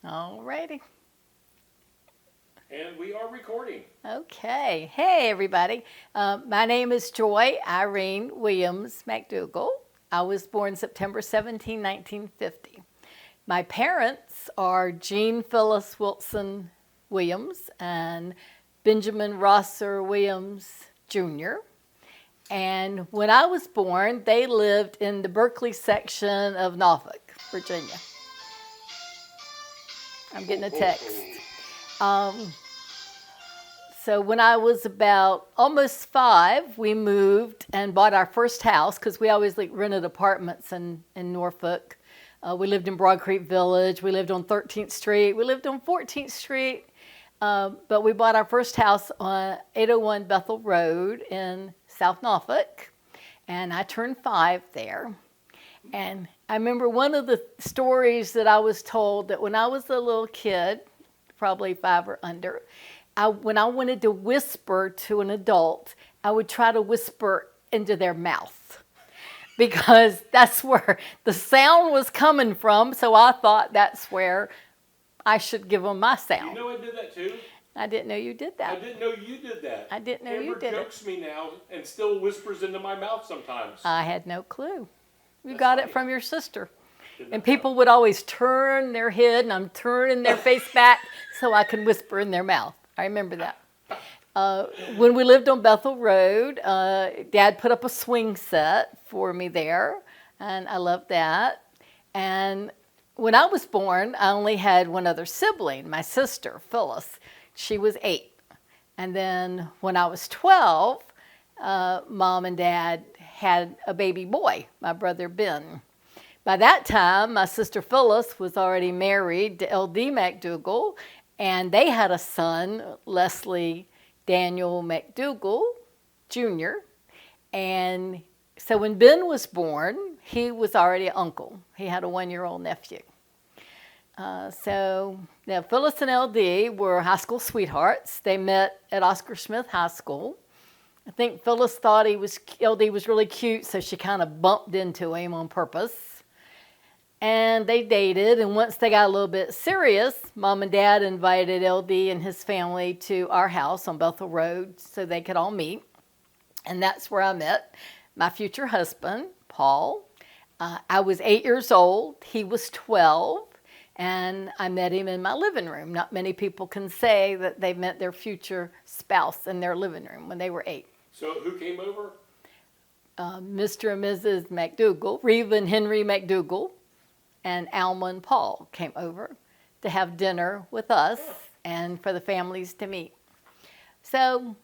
All righty. And we are recording. Okay. Hey, everybody. My name is Joy Irene Williams McDougall. I was born September 17, 1950. My parents are Jean Phyllis Wilson Williams and Benjamin Rosser Williams Jr. And when I was born, they lived in the Berkeley section of Norfolk, Virginia. I'm getting a text. So when I was about almost 5, we moved and bought our first house because we always rented apartments in Norfolk. We lived in Broad Creek Village. We lived on 13th Street. We lived on 14th Street. But we bought our first house on 801 Bethel Road in South Norfolk. And I turned 5 there. And I remember one of the stories that I was told that when I was a little kid, probably 5 or under, when I wanted to whisper to an adult, I would try to whisper into their mouth because that's where the sound was coming from. So I thought that's where I should give them my sound. You know I did that too? I didn't know you did that. I didn't know you did that. I didn't know Amber you did it. jokes me now and still whispers into my mouth sometimes. I had no clue. You That's got funny. it from your sister. Didn't And know. people would always turn their head, and I'm turning their face back so I can whisper in their mouth. I remember that. When we lived on Bethel Road, Dad put up a swing set for me there, and I loved that. And when I was born, I only had one other sibling, my sister, Phyllis. She was 8. And then when I was 12, Mom and Dad had a baby boy, my brother Ben. By that time, my sister Phyllis was already married to L.D. McDougall, and they had a son, Leslie Daniel McDougall Jr. And so when Ben was born, he was already an uncle. He had a 1-year-old nephew. So now Phyllis and L.D. were high school sweethearts. They met at Oscar Smith High School. I think Phyllis thought L.D. was really cute, so she kind of bumped into him on purpose. And they dated, and once they got a little bit serious, Mom and Dad invited L.D. and his family to our house on Bethel Road so they could all meet. And that's where I met my future husband, Paul. I was 8 years old. He was 12. And I met him in my living room. Not many people can say that they met their future spouse in their living room when they were 8. So who came over? Mr. and Mrs. McDougall, Reva and Henry McDougall, and Alma and Paul came over to have dinner with us and for the families to meet. So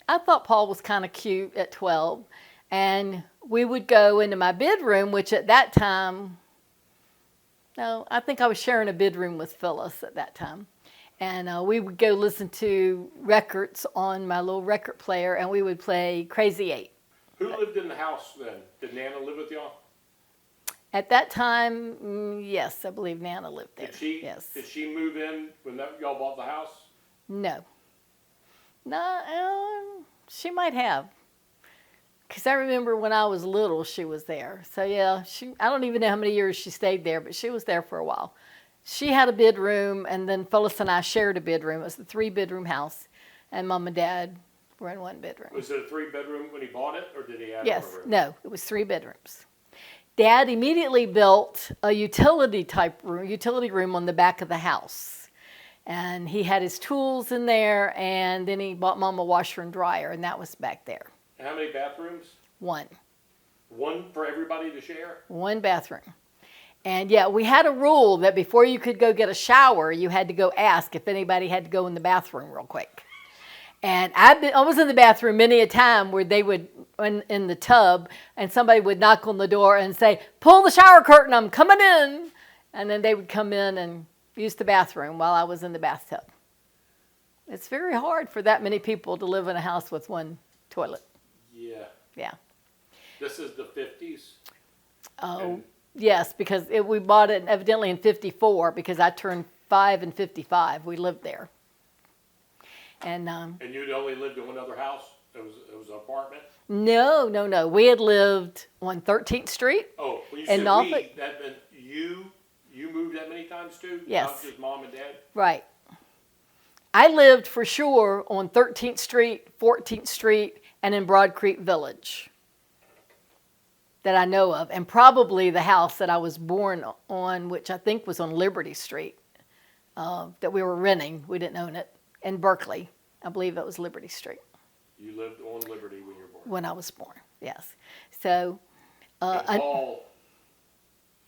I thought Paul was kind of cute at 12. And we would go into my bedroom, which at that time, no, I think I was sharing a bedroom with Phyllis at that time. And we would go listen to records on my little record player, and we would play Crazy 8. Who lived in the house then? Did Nana live with y'all? At that time, yes, I believe Nana lived there. Yes. Did she move in when y'all bought the house? No. No, she might have. Because I remember when I was little, she was there. So yeah, I don't even know how many years she stayed there, but she was there for a while. She had a bedroom, and then Phyllis and I shared a bedroom. It was a 3-bedroom house, and Mom and Dad were in 1 bedroom. Was it a 3-bedroom when he bought it, or did he add Yes, more room? no, it was 3 bedrooms. Dad immediately built a utility room on the back of the house. And he had his tools in there, and then he bought Mom a washer and dryer, and that was back there. And how many bathrooms? 1. One for everybody to share? 1 bathroom. And yeah, we had a rule that before you could go get a shower, you had to go ask if anybody had to go in the bathroom real quick. And I was in the bathroom many a time where they would, in the tub, and somebody would knock on the door and say, "Pull the shower curtain, I'm coming in." And then they would come in and use the bathroom while I was in the bathtub. It's very hard for that many people to live in a house with 1 toilet. Yeah. Yeah. This is the 50s? Oh, And- yes, because we bought it evidently in 54 because I turned 5 in 55. We lived there. And And you'd only lived in one other house? It was an apartment? no. We had lived on 13th Street. Oh, when you In said Norfolk? we, that meant you you moved that many times too? Yes. Not just mom and dad? Right. I lived for sure on 13th Street, 14th Street, and in Broad Creek Village that I know of, and probably the house that I was born on, which I think was on Liberty Street, that we were renting. We didn't own it, in Berkeley. I believe it was Liberty Street You lived on Liberty when you were born. when I was born, yes. So And Paul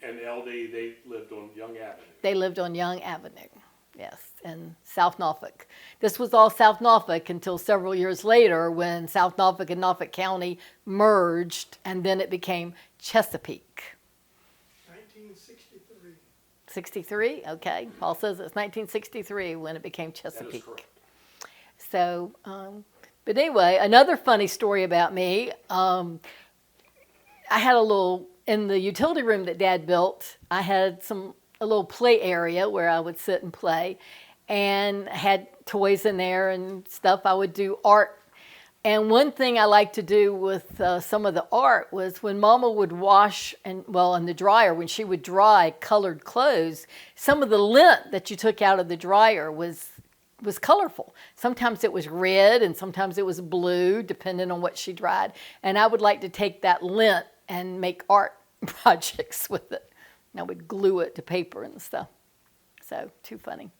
and LD, they lived on Young Avenue. they lived on Young Avenue, yes, in South Norfolk. This was all South Norfolk until several years later when South Norfolk and Norfolk County merged, and then it became Chesapeake. 1963. 63? Okay. Paul says it's 1963 when it became That is Chesapeake. correct. So, but anyway, another funny story about me. I had in the utility room that Dad built, I had a little play area where I would sit and play, and had toys in there and stuff. I would do art. And one thing I liked to do with some of the art was when Mama would wash, in the dryer, when she would dry colored clothes, some of the lint that you took out of the dryer was colorful. Sometimes it was red and sometimes it was blue, depending on what she dried. And I would like to take that lint and make art projects with it. And I would glue it to paper and stuff. So, too funny.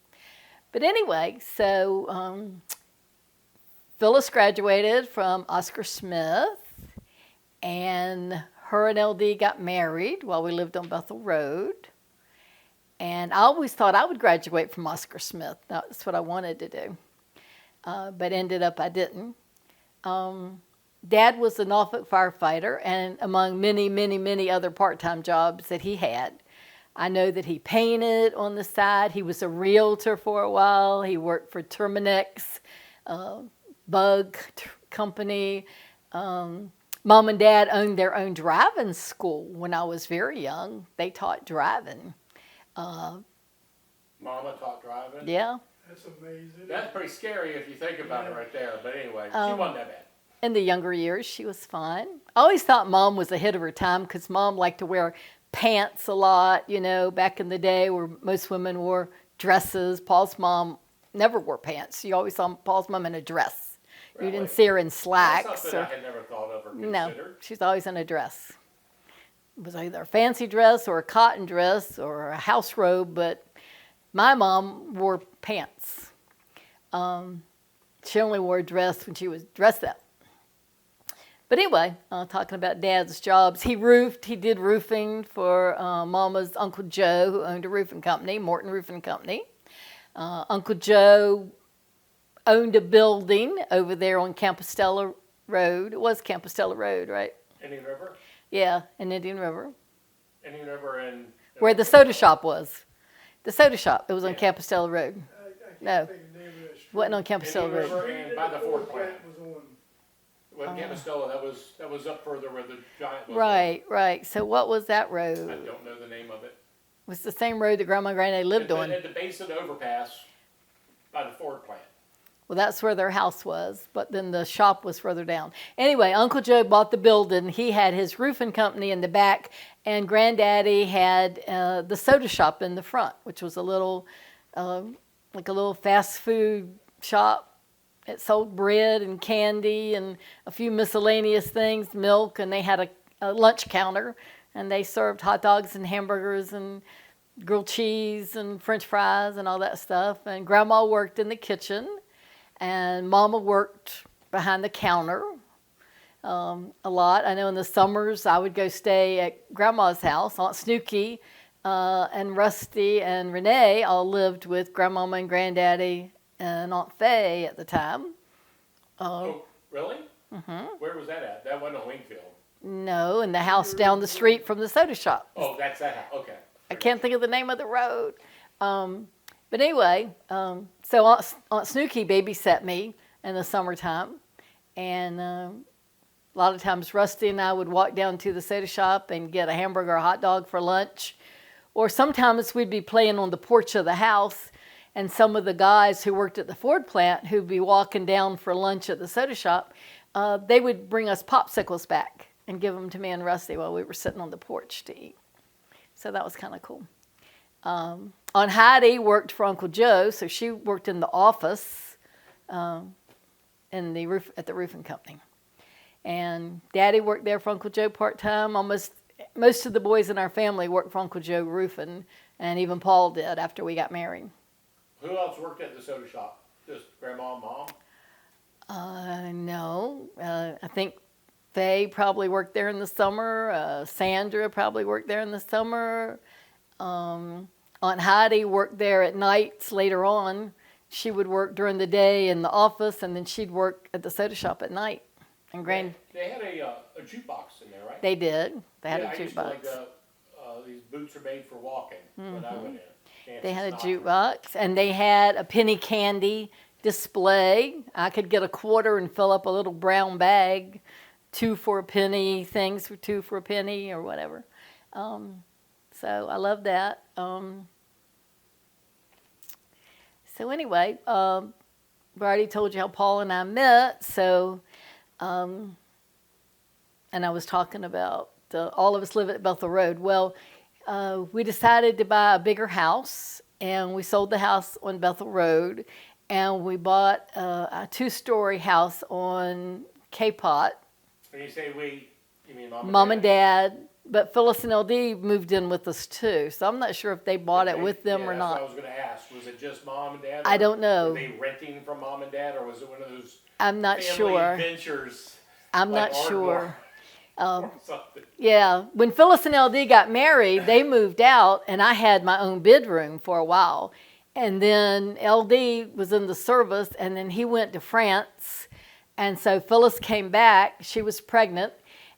But anyway, so Phyllis graduated from Oscar Smith, and her and LD got married while we lived on Bethel Road. And I always thought I would graduate from Oscar Smith. That's what I wanted to do. But ended up I didn't. Dad was a Norfolk firefighter, and among many, many, many other part-time jobs that he had, I know that he painted on the side. He was a realtor for a while. He worked for Terminex, Bug Company. Mom and Dad owned their own driving school when I was very young. They taught driving. Mama taught driving. Yeah. That's amazing. That's pretty scary if you think about it right there. But anyway, she wasn't that bad. In the younger years, she was fine. I always thought Mom was ahead of her time because Mom liked to wear pants a lot, back in the day where most women wore dresses. Paul's mom never wore pants. You always saw Paul's mom in a dress. You Really? didn't see her in That's slacks. something I had never thought of or No, considered. she's always in a dress. It was either a fancy dress or a cotton dress or a house robe, but my mom wore pants. She only wore a dress when she was dressed up. But anyway, talking about Dad's jobs, he did roofing for Mama's Uncle Joe, who owned a roofing company, Morton Roofing Company. Uncle Joe owned a building over there on Compostela Road. It was Compostela Road, right? Indian River? Yeah, in Indian River. Indian River and... Where the soda shop was. The soda shop, it was on Yeah. Compostela Road. I can't No. think of the name of that street. Wasn't on Compostela Indian Road. River and by the Ford plant. was on. When Campostella, that was up further where the giant was. Right. So what was that I road? don't know the name of it. It was the same road that Grandma and Granddad lived on. At the base of the overpass by the Ford plant. Well, that's where their house was, but then the shop was further down. Anyway, Uncle Joe bought the building. He had his roofing company in the back, and Granddaddy had the soda shop in the front, which was a little, like a little fast food shop. It sold bread and candy and a few miscellaneous things, milk, and they had a lunch counter, and they served hot dogs and hamburgers and grilled cheese and French fries and all that stuff. And Grandma worked in the kitchen. And Mama worked behind the counter a lot. I know in the summers I would go stay at Grandma's house. Aunt Snooky and Rusty and Renee all lived with Grandmama and Granddaddy and Aunt Faye at the time. Oh, really? Mm-hmm. Where was that at? That wasn't on Wingfield. No, in the house down the street from the soda shop. Oh, that's that house. Okay. I can't think of the name of the road. But anyway, so Aunt Snooky babysat me in the summertime. And a lot of times Rusty and I would walk down to the soda shop and get a hamburger or a hot dog for lunch. Or sometimes we'd be playing on the porch of the house, and some of the guys who worked at the Ford plant who'd be walking down for lunch at the soda shop, they would bring us popsicles back and give them to me and Rusty while we were sitting on the porch to eat. So that was kind of cool. Aunt Heidi worked for Uncle Joe, so she worked in the office at the roofing company. And Daddy worked there for Uncle Joe part-time. Most of the boys in our family worked for Uncle Joe roofing, and even Paul did after we got married. Who else worked at the soda shop? Just grandma and mom? No. I think Faye probably worked there in the summer. Sandra probably worked there in the summer. Aunt Heidi worked there at nights later on. She would work during the day in the office, and then she'd work at the soda shop at night. And They had a jukebox in there, right? They did. They had Yeah, a I used to jukebox. these boots are made for walking when I went in. They had a Nancy jukebox, and they had a penny candy display. I could get a quarter and fill up a little brown bag, 2 for a penny, things for 2 for a penny, or whatever. So I love that. So anyway, I've already told you how Paul and I met. So, and I was talking about all of us live at Bethel Road. Well, we decided to buy a bigger house, and we sold the house on Bethel Road, and we bought a 2-story house on K-Pot. When you say we, you mean mom and Mom and Dad, but Phyllis and LD moved in with us too, so I'm not sure if they bought it with them or That's not. what I was going to ask. Was it just mom and dad? I don't know. Were they renting from mom and dad, or was it one of those I'm not family sure. adventures? I'm like not sure. Ardmore or something? Yeah, when Phyllis and LD got married, they moved out, and I had my own bedroom for a while. And then LD was in the service, and then he went to France. And so Phyllis came back. She was pregnant.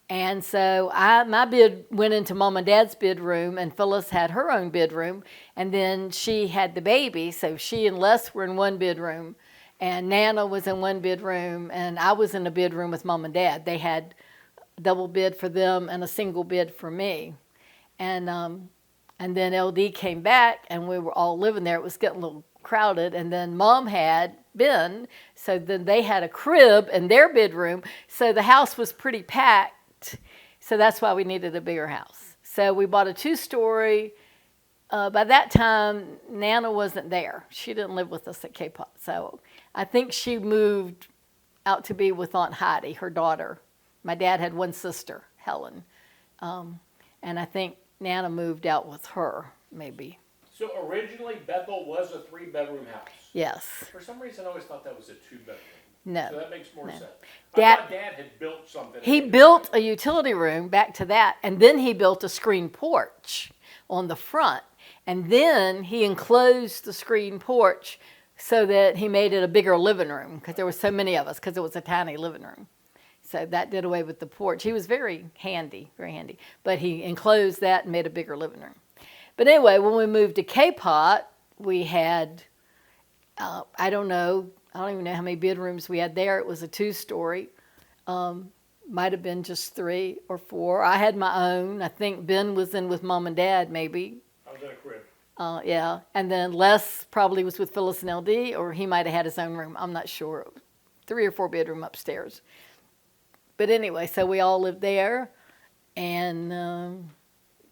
And so my bed went into Mom and Dad's bedroom, and Phyllis had her own bedroom. And then she had the baby, so she and Les were in one bedroom. And Nana was in one bedroom, and I was in a bedroom with Mom and Dad. They had a double bed for them and a single bed for me. And then LD came back, and we were all living there. It was getting a little crowded. And then Mom had Ben, so then they had a crib in their bedroom. So the house was pretty packed. So that's why we needed a bigger house. So we bought a 2-story. By that time, Nana wasn't there. She didn't live with us at K-Pot. So I think she moved out to be with Aunt Heidi, her daughter. My dad had one sister, Helen. And I think Nana moved out with her, maybe. So originally, Bethel was a 3-bedroom house. Yes. For some reason, I always thought that was a 2-bedroom. No. So that makes more sense. I Dad- thought Dad had built something. He built a utility room, back to that, and then he built a screen porch on the front. And then he enclosed the screen porch so that he made it a bigger living room, because there were so many of us, because it was a tiny living room. So that did away with the porch. He was very handy. But he enclosed that and made a bigger living room. But anyway, when we moved to K-Pot, we had, I don't even know how many bedrooms we had there. It was a 2-story. Might have been just 3 or 4. I had my own. I think Ben was in with Mom and Dad, maybe. I was in a crib. Yeah. And then Les probably was with Phyllis and LD, or he might have had his own room. I'm not sure. 3 or 4 bedroom upstairs. But anyway, so we all lived there. And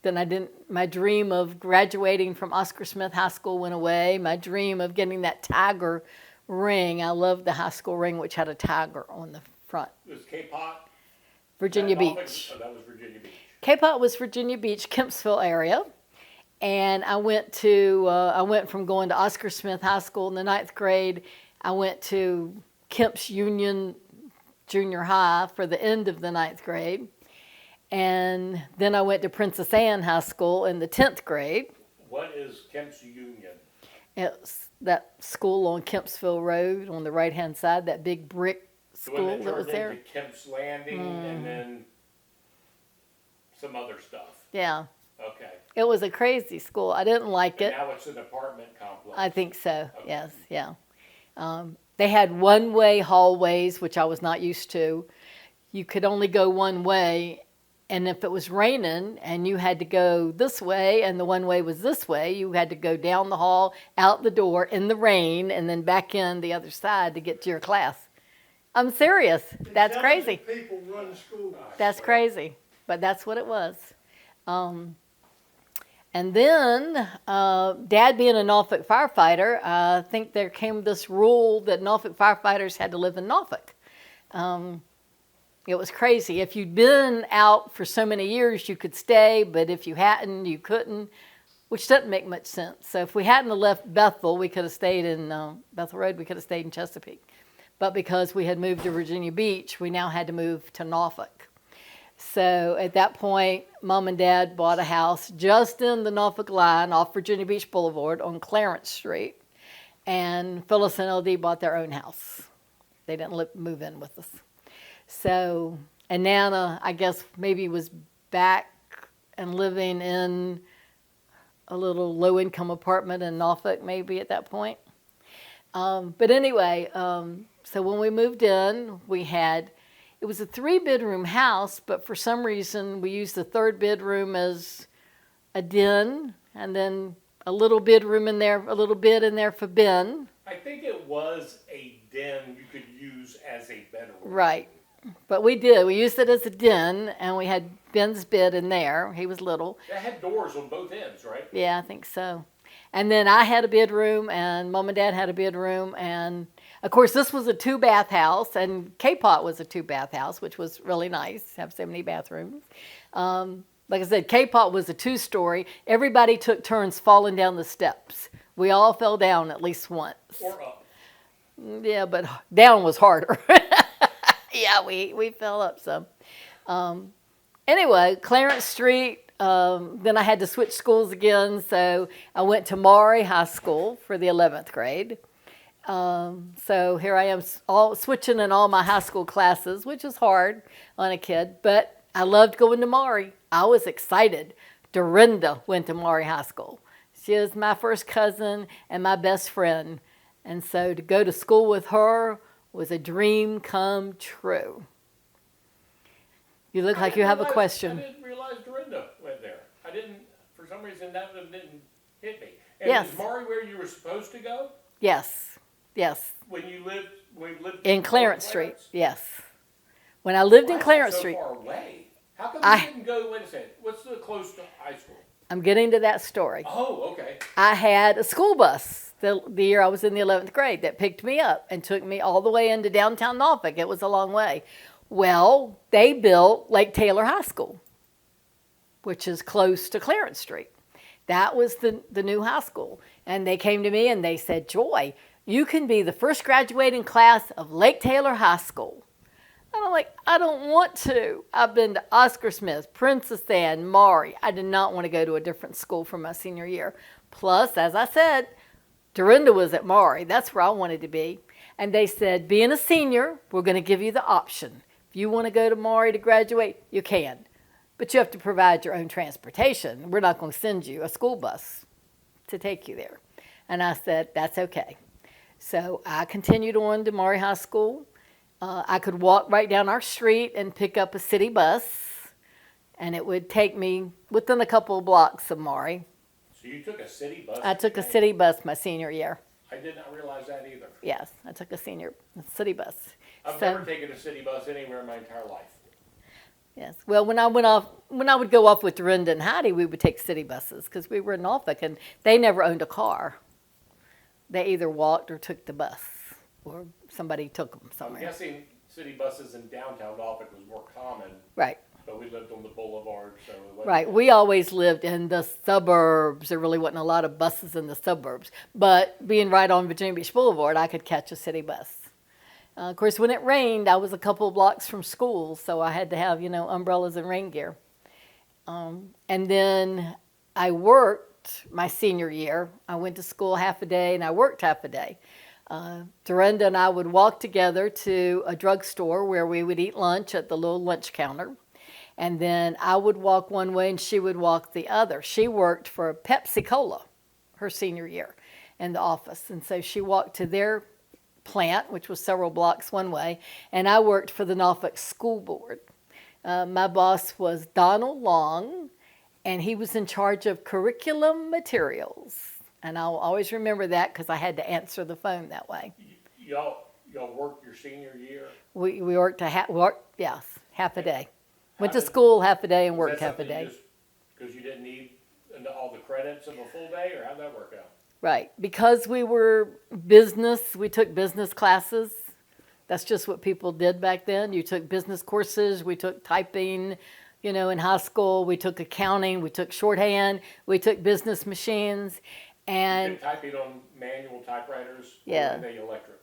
then my dream of graduating from Oscar Smith High School went away. My dream of getting that tiger ring. I loved the high school ring, which had a tiger on the front. It was K-Pot? Virginia Beach. Oh, that was Virginia Beach. K-Pot was Virginia Beach, Kempsville area. And I went from going to Oscar Smith High School in the 9th grade. I went to Kemp's Union Junior High for the end of the 9th grade. And then I went to Princess Anne High School in the 10th grade. What is Kemp's Union? It's that school on Kempsville Road on the right-hand side, that big brick school that was there. Into Kemp's Landing and then some other stuff. Yeah. Okay. It was a crazy school. I didn't like And it. now it's an apartment complex. I think so. Okay. Yes. Yeah. They had one-way hallways, which I was not used to. You could only go one way, and if it was raining and you had to go this way and the one way was this way, you had to go down the hall, out the door in the rain, and then back in the other side to get to your class. I'm serious. That's crazy. People run the school. That's crazy, but that's what it was. And then, Dad being a Norfolk firefighter, I think there came this rule that Norfolk firefighters had to live in Norfolk. It was crazy. If you'd been out for so many years, you could stay, but if you hadn't, you couldn't, which doesn't make much sense. So if we hadn't have left Bethel, we could have stayed in Bethel Road, we could have stayed in Chesapeake. But because we had moved to Virginia Beach, we now had to move to Norfolk. So at that point, Mom and Dad bought a house just in the Norfolk line off Virginia Beach Boulevard on Clarence Street. And Phyllis and LD bought their own house. They didn't move in with us. So, and Nana, I guess maybe was back and living in a little low-income apartment in Norfolk maybe at that point. But anyway, so when we moved in, it was a 3-bedroom house, but for some reason we used the 3rd bedroom as a den, and then a little bedroom in there, a little bed in there for Ben. I think it was a den you could use as a bedroom. Right. But we did. We used it as a den, and we had Ben's bed in there. He was little. That had doors on both ends, right? Yeah, I think so. And then I had a bedroom, and Mom and Dad had a bedroom, and of course this was a 2-bath house, and K-Pot was a 2-bath house, which was really nice to have so many bathrooms. Like I said, K-Pot was a 2-story. Everybody took turns falling down the steps. We all fell down at least once. Or up. Yeah, but down was harder. Yeah, we fell up some. Anyway, Clarence Street, then I had to switch schools again, so I went to Maury High School for the 11th grade. So here I am switching in all my high school classes, which is hard on a kid, but I loved going to Maury. I was excited. Dorinda went to Maury High School. She is my first cousin and my best friend, and so to go to school with her was a dream come true. You look like you have a question. I didn't realize Dorinda went there. For some reason that didn't hit me. And Yes. is Maury where you were supposed to go? Yes. When you lived In Clarence Street, yes. When I lived in Why is it Clarence so Street, far away? How come you didn't go, wait a second, what's the close to high school? I'm getting to that story. Oh, okay. I had a school bus the year I was in the 11th grade that picked me up and took me all the way into downtown Norfolk. It was a long way. Well, they built Lake Taylor High School, which is close to Clarence Street. That was the new high school. And they came to me and they said, Joy, you can be the first graduating class of Lake Taylor High School. And I'm like, I don't want to. I've been to Oscar Smith, Princess Anne, Maury. I did not want to go to a different school for my senior year. Plus, as I said, Dorinda was at Maury. That's where I wanted to be. And they said, being a senior, we're going to give you the option. If you want to go to Maury to graduate, you can. But you have to provide your own transportation. We're not going to send you a school bus to take you there. And I said, that's okay. So I continued on to Maury High School. I could walk right down our street and pick up a city bus, and it would take me within a couple of blocks of Maury. So you took a city bus? I took a city bus my senior year. I did not realize that either. Yes, I took a city bus. I've never taken a city bus anywhere in my entire life. Yes. Well, when I would go off with Dorinda and Heidi, we would take city buses because we were in Norfolk, and they never owned a car. They either walked or took the bus, or somebody took them I'm somewhere. guessing city buses in downtown Norfolk was more common, Right. but we lived on the boulevard, so it wasn't. Right. We always lived in the suburbs. There really wasn't a lot of buses in the suburbs. But being right on Virginia Beach Boulevard, I could catch a city bus. Of course, when it rained, I was a couple of blocks from school, so I had to have, umbrellas and rain gear. And then I worked my senior year. I went to school half a day, and I worked half a day. Dorinda and I would walk together to a drugstore where we would eat lunch at the little lunch counter. And then I would walk one way and she would walk the other. She worked for Pepsi Cola her senior year in the office. And so she walked to their plant, which was several blocks one way, and I worked for the Norfolk School Board. My boss was Donald Long, and he was in charge of curriculum materials. And I'll always remember that because I had to answer the phone that way. Y'all worked your senior year? We worked half a day. Went to school half a day and worked half a day. Because you didn't need all the credits of a full day, or how'd that work out? Right. Because we were business, we took business classes. That's just what people did back then. You took business courses, we took typing, in high school, we took accounting, we took shorthand, we took business machines, You and could type it on manual typewriters, Yeah. or the electric.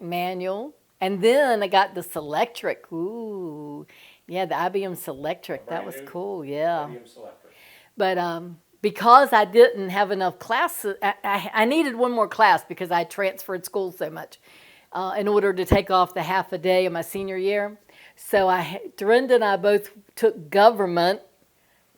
manual. And then I got the Selectric. Ooh, yeah, the IBM Selectric. That Brand was new cool, yeah. IBM Selectric. But because I didn't have enough classes, I needed one more class because I transferred schools so much in order to take off the half a day of my senior year. So Dorinda and I both took government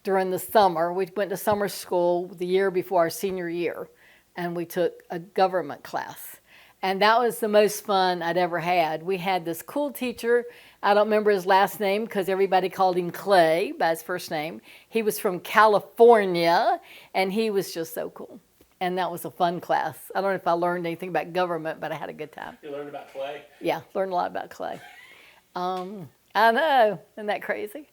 during the summer. We went to summer school the year before our senior year, and we took a government class. And that was the most fun I'd ever had. We had this cool teacher. I don't remember his last name because everybody called him Clay by his first name. He was from California, and he was just so cool. And that was a fun class. I don't know if I learned anything about government, but I had a good time. You learned about clay? Yeah, learned a lot about Clay. I know, isn't that crazy?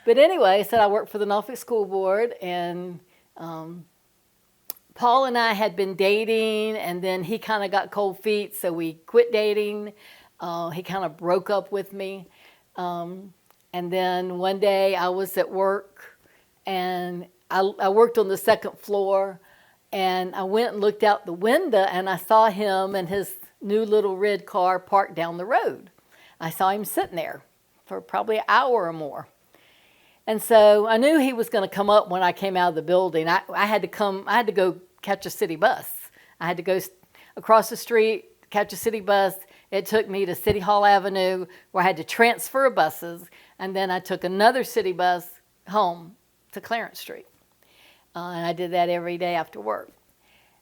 But anyway, so I worked for the Norfolk School Board, and Paul and I had been dating, and then he kind of got cold feet, so we quit dating. He kind of broke up with me. And then one day I was at work, and I worked on the second floor, and I went and looked out the window, and I saw him and his new little red car parked down the road. I saw him sitting there for probably an hour or more. And so I knew he was going to come up when I came out of the building. I had to go catch a city bus. I had to go across the street, catch a city bus. It took me to City Hall Avenue, where I had to transfer buses, and then I took another city bus home to Clarence Street. And I did that every day after work.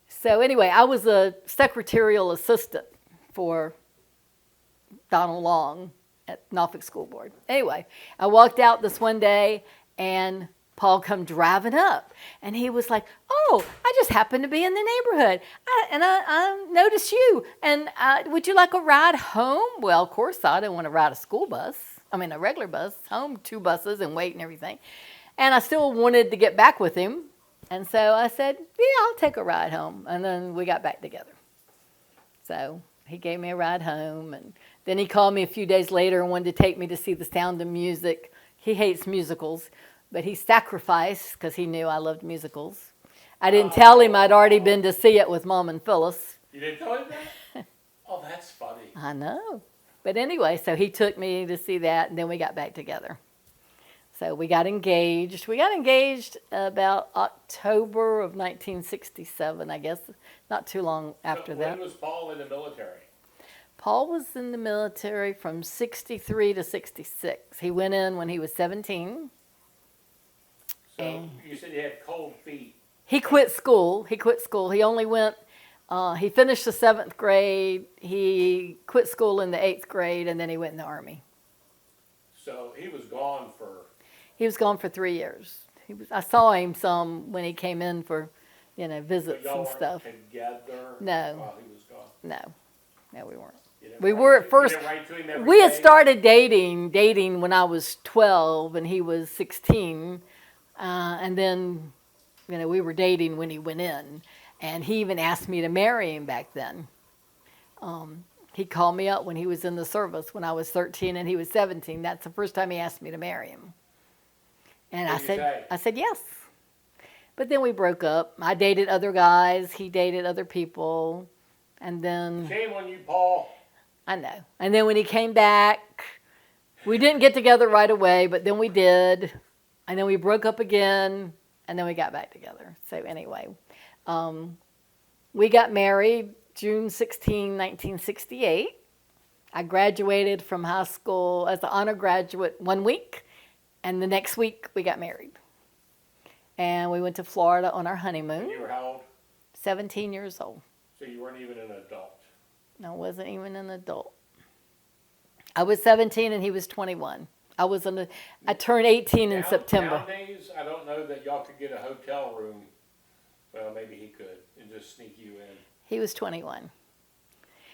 So anyway, I was a secretarial assistant for Donald Long at Norfolk School Board. Anyway, I walked out this one day, and Paul come driving up, and he was like, "Oh, I just happened to be in the neighborhood, I noticed you, and would you like a ride home?" Well, of course, I didn't want to ride a regular bus home, 2 buses and wait and everything. And I still wanted to get back with him, and so I said, "Yeah, I'll take a ride home," and then we got back together. So he gave me a ride home, and then he called me a few days later and wanted to take me to see The Sound of Music. He hates musicals, but he sacrificed because he knew I loved musicals. I didn't tell him I'd already been to see it with Mom and Phyllis. You didn't tell him that? Oh, that's funny. I know. But anyway, so he took me to see that, and then we got back together. So we got engaged. We got engaged about October of 1967, I guess, not too long after that. When was Paul in the military? Paul was in the military from 63 to 66. He went in when he was 17. So you said he had cold feet. He quit school. He only went, he finished the 7th grade. He quit school in the 8th grade, and then he went in the Army. So he was gone for... He was gone for 3 years. I saw him some when he came in for, visits y'all and weren't stuff. together No. while he was gone? No, we weren't. You didn't We write were to- at first. You didn't write to him every We had day? started dating when I was 12 and he was 16. And then, we were dating when he went in. And he even asked me to marry him back then. He called me up when he was in the service when I was 13 and he was 17. That's the first time he asked me to marry him. And What'd you say? I said yes. But then we broke up. I dated other guys. He dated other people. And then, Shame on you, Paul. I know. And then when he came back, we didn't get together right away, but then we did. And then we broke up again, and then we got back together. So anyway, we got married June 16, 1968. I graduated from high school as an honor graduate 1 week, and the next week we got married. And we went to Florida on our honeymoon. You were how old? 17 years old. So you weren't even an adult. I wasn't even an adult. I was 17 and he was 21. I turned 18 in September. Nowadays, I don't know that y'all could get a hotel room. Well, maybe he could and just sneak you in. He was 21.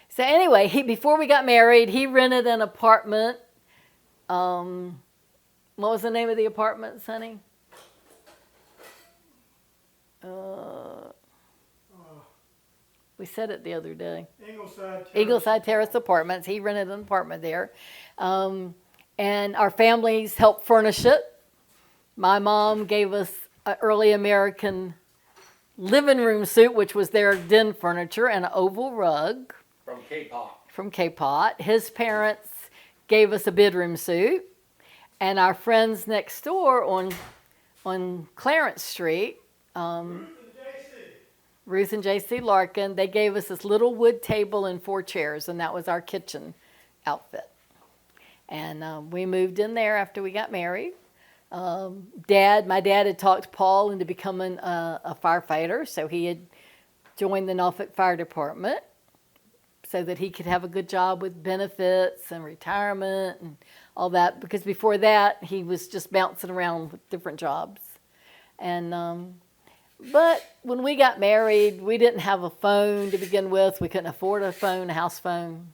So anyway, before we got married, he rented an apartment. What was the name of the apartment, Sonny? We said it the other day. Ingleside Terrace. Eagleside Terrace Apartments. He rented an apartment there. And our families helped furnish it. My mom gave us an early American living room suite, which was their den furniture, and an oval rug From K-pop. from K-Pot. His parents gave us a bedroom suite. And our friends next door on Clarence Street, Ruth and J.C. Larkin, they gave us this little wood table and 4 chairs, and that was our kitchen outfit. And we moved in there after we got married. My dad had talked Paul into becoming a firefighter, so he had joined the Norfolk Fire Department so that he could have a good job with benefits and retirement and all that, because before that he was just bouncing around with different jobs. And but when we got married, we didn't have a phone to begin with. We couldn't afford a phone, a house phone.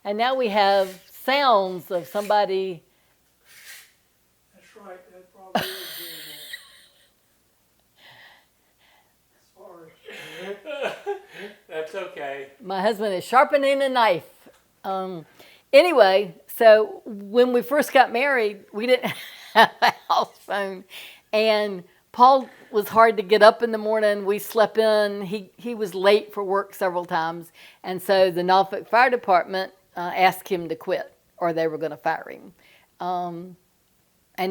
And now we have sounds of somebody. That's right, that probably is doing that. Sorry. That's okay. My husband is sharpening a knife. Anyway, so when we first got married, we didn't have a house phone. And Paul was hard to get up in the morning. We slept in. He was late for work several times. And so the Norfolk Fire Department asked him to quit, or they were going to fire him. And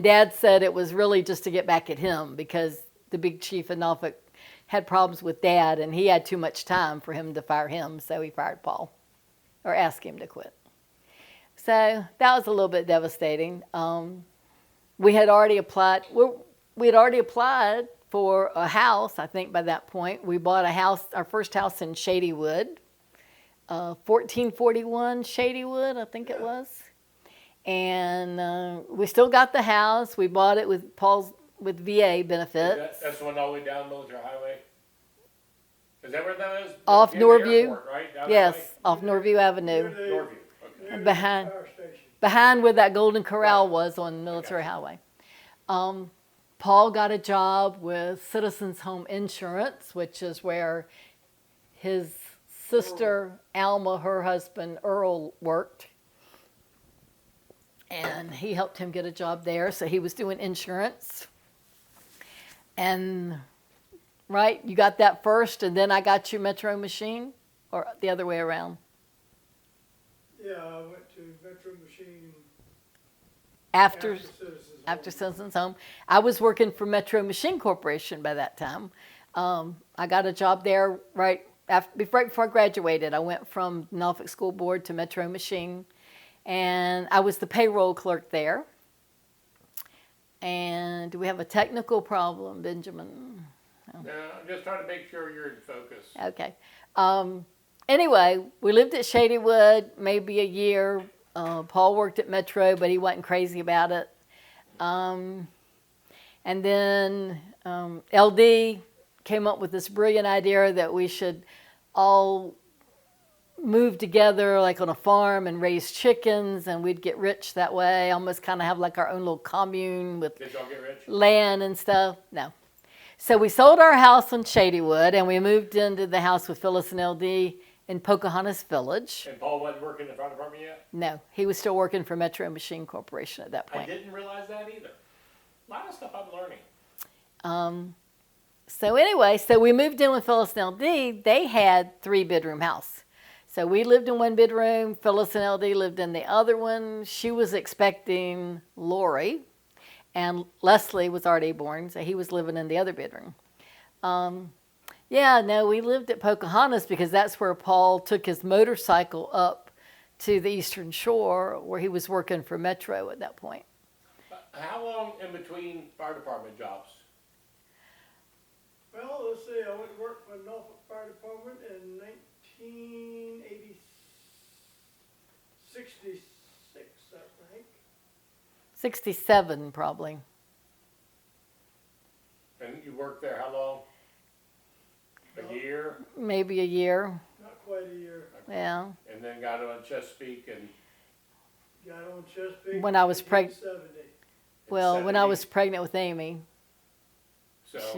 Dad said it was really just to get back at him, because the big chief of Norfolk had problems with Dad, and he had too much time for him to fire him, so he fired Paul, or asked him to quit. So that was a little bit devastating. We had already applied. We had already applied for a house. I think by that point we bought a house, our first house in Shadywood, 1441 Shadywood, I think it was. And we still got the house. We bought it with VA benefits. That's the one all the way down Military Highway? Is that where that is? Off Near the Norview. airport, right? Down that Yes, way? off Norview Avenue, Near Norview. Okay. the behind- fire station. behind where that Golden Corral was on Military Highway. Paul got a job with Citizens Home Insurance, which is where his sister Alma, her husband Earl, worked. And he helped him get a job there, so he was doing insurance. And, right, you got that first, and then I got you Metro Machine, or the other way around? Yeah, I went to Metro Machine After Citizens after Home. Citizens Home. I was working for Metro Machine Corporation by that time. I got a job there right before I graduated. I went from Norfolk School Board to Metro Machine, and I was the payroll clerk there. And do we have a technical problem, Benjamin? No, I'm just trying to make sure you're in focus. Okay. Anyway, we lived at Shadywood maybe a year. Paul worked at Metro, but he wasn't crazy about it. And then LD came up with this brilliant idea that we should all move together like on a farm and raise chickens, and we'd get rich that way, almost kind of have like our own little commune with Did y'all get rich? land and stuff. No. So we sold our house on Shadywood, and we moved into the house with Phyllis and LD in Pocahontas Village. And Paul wasn't working in the fire department yet? No, he was still working for Metro Machine Corporation at that I point. didn't realize that either. A lot of stuff I'm learning. So anyway, so we moved in with Phyllis and LD. They had 3-bedroom house. So we lived in 1 bedroom. Phyllis and LD lived in the other one. She was expecting Lori, and Leslie was already born, so he was living in the other bedroom. We lived at Pocahontas because that's where Paul took his motorcycle up to the Eastern Shore, where he was working for Metro at that point. How long in between fire department jobs? Well, let's see, I went to work for the Norfolk Fire Department in 1966, I think. 67 probably. And you worked there how long? A year? Maybe a year. Not quite a year. Yeah. And then got on Chesapeake and Got on Chesapeake. When I was in preg- 1970. Well, when I was 70. pregnant with Amy. So.